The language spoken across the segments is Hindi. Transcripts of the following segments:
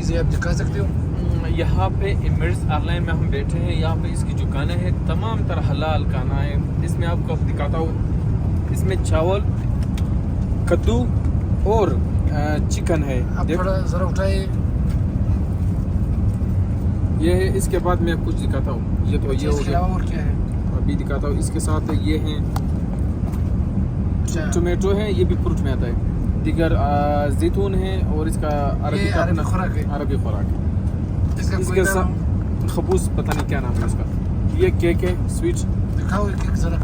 चीज़ें आप दिखा सकते हो? यहाँ पे एमिरेट्स एयरलाइन में हम बैठे हैं। यहाँ पे इसकी जो खाना है तमाम तरह हलाल खाना है। इसमें आपको दिखाता हूँ, इसमें चावल, कद्दू और चिकन है। आप थोड़ा ज़रा उठाए। ये है। इसके बाद मैं कुछ दिखाता हूँ। ये तो ये हो गया। और क्या है? अभी दिखाता हूँ। इसके साथ ये है टोमेटो है, ये भी फ्रूट में आता है। दिगर जैतून है और इसका अरबी खुराक है। अरबी खुराक है। इसके साथ खबूस, पता नहीं क्या नाम है इसका। ये केक है, स्वीट। दिखाओ ये केक जरा।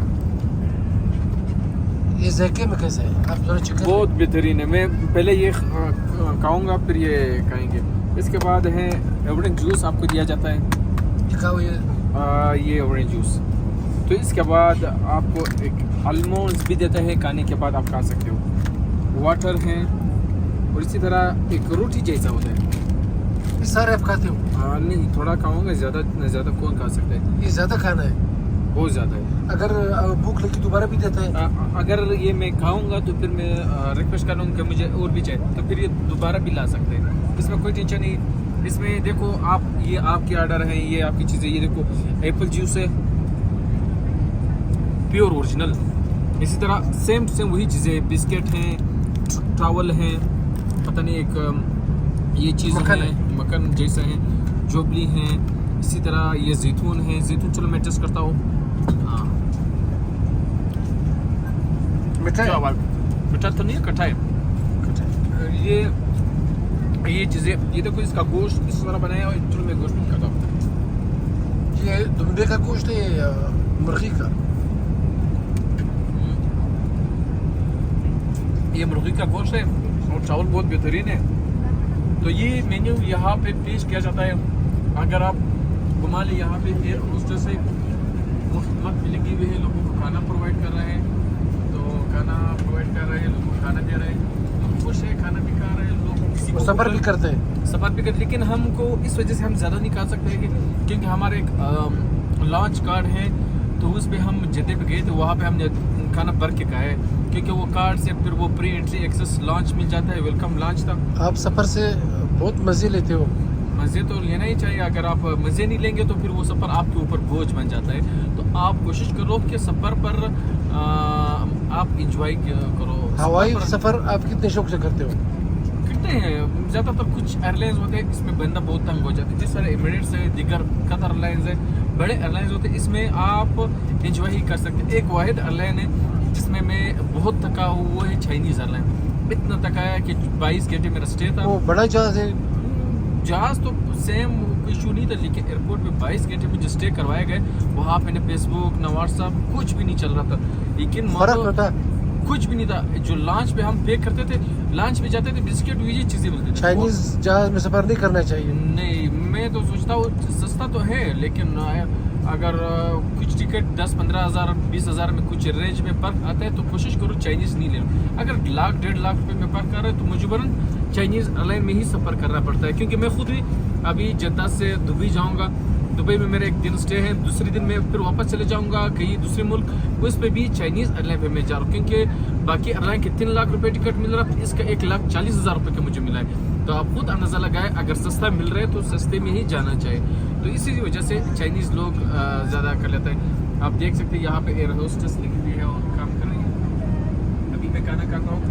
ये जायके में कैसा है? आप थोड़ा चिकन बहुत बेहतरीन है। मैं पहले ये खाऊंगा फिर ये खाएंगे। इसके बाद है ऑरेंज जूस आपको दिया जाता है। दिखाओ ये ऑरेंज जूस। तो इसके बाद आपको एक आलमंड्स भी देते हैं, खाने के बाद आप खा सकते हो। वाटर है और इसी तरह एक रोटी जैसा होता है। ये सारे आप खाते हो? नहीं, थोड़ा खाऊंगा, ज़्यादा कौन खा सकता है? ये ज़्यादा खाना है, बहुत ज़्यादा है। अगर भूख लगी दोबारा भी देता है? अगर ये मैं खाऊंगा तो फिर मैं रिक्वेस्ट करूँगा कि मुझे और भी चाहिए, तो फिर ये दोबारा भी ला सकते हैं। इसमें कोई टेंशन नहीं। इसमें देखो आप, ये आपकी ऑर्डर है, ये आपकी चीज़ें। ये देखो एप्पल जूस है, प्योर ओरिजिनल। इसी तरह सेम टू सेम वही चीज़ें, बिस्किट हैं, टावल हैं, पता नहीं एक ये चीज़ है मक्खन जैसा है, जोबली हैं। इसी तरह ये जैतून है। जैतून चलो मैं टेस्ट करता हूँ। हाँ, मीठा तो नहीं है, कट्टा है। ये चीज़ें, ये देखो इसका गोश्त इस तरह बनाया और चलो मैं गोश्त करता हूँ। ये दुम्बे का गोश्त है या मुर्गी का? ये मुर्गी का गोश्त है और चावल बहुत बेहतरीन है। तो ये मेन्यू यहाँ पे पेश किया जाता है। अगर आप घुमा ले, यहाँ पे एयर होस्टेस से मुफ्त लगी हुई है, लोगों को खाना प्रोवाइड कर रहे हैं। तो खाना प्रोवाइड कर रहे हैं, लोगों को खाना दे रहे हैं, लोग खुश है, खाना भी खा रहे हैं। लोग किसी को सफ़र भी करते हैं, सफ़र भी करते, लेकिन हमको इस वजह से हम ज़्यादा नहीं खा सकते हैं क्योंकि हमारे एक लॉन्च कार्ड है। तो उस पर हम जद्दे पे गए थे, वहाँ पे हमने खाना भर के खाया है क्योंकि वो कार्ड से फिर वो प्री एंट्री एक्सेस लॉन्च मिल जाता है। वेलकम लॉन्च था। आप सफ़र से बहुत मज़े लेते हो। मज़े तो लेना ही चाहिए। अगर आप मज़े नहीं लेंगे तो फिर वो सफ़र आपके ऊपर बोझ बन जाता है। तो आप कोशिश करो कि सफ़र पर आप इंजॉय करो। हवाई सफ़र आप कितने शौक से करते हो? करते हैं। ज़्यादातर कुछ एयरलाइंस होते हैं इसमें बंदा बहुत तंग हो जाता है। जिस तरह एमिरेट्स है, दिगर कतर एयरलाइंस है, बड़े एयरलाइंस होते हैं, इसमें आप इंजॉय ही कर सकते हैं। एक वाहिद एयरलाइन है जिसमें मैं बहुत थका हूँ, वो है चाइनीज़ एयरलाइन। इतना थकाया कि 22 घंटे मेरा स्टे था। वो बड़ा जहाज़ है? जहाज़ तो सेम इशू नहीं था, लेकिन एयरपोर्ट पे 22 घंटे में जो स्टे करवाए गए, वहाँ पे न फेसबुक न व्हाट्सअप कुछ भी नहीं चल रहा था। लेकिन कुछ भी नहीं था। जो लॉन्च पे हम पे करते थे, लॉन्च पे जाते थे, बिस्किट ये चीज़ें मिलती थी। चाइनीज़ जहाज़ में सफ़र नहीं करना चाहिए। नहीं, मैं तो सोचता हूँ सस्ता तो है, लेकिन अगर कुछ टिकट 10-15 हज़ार 20 हज़ार में कुछ रेंज में फर्क आता है तो कोशिश करो चाइनीज़ नहीं लेना। अगर लाख 1.5 लाख रुपये में फर्क कर रहे हैं तो मजबूरन चाइनीज़ एयरलाइन में ही सफ़र करना पड़ता है। क्योंकि मैं खुद भी अभी जद्दा से दुबई जाऊँगा, दुबई में मेरा एक दिन स्टे है, दूसरे दिन में फिर वापस चले जाऊँगा कहीं दूसरे मुल्क, उस पर भी चाइनीज़ एयरलाइन पे मैं जा रहा हूँ। क्योंकि बाकी एयरलाइन के 3 लाख रुपये टिकट मिल रहा है, इसका 1,40,000 रुपये का मुझे मिला है। तो आप खुद अंदाज़ा लगाए, अगर सस्ता मिल रहा है तो सस्ते में ही जाना चाहिए। तो इसी वजह से चाइनीज़ लोग ज़्यादा कर लेते हैं। आप देख सकते हैं यहाँ पे एयर होस्टेस लगी हुई है और काम कर रही है। अभी मैं खाना खाता हूँ।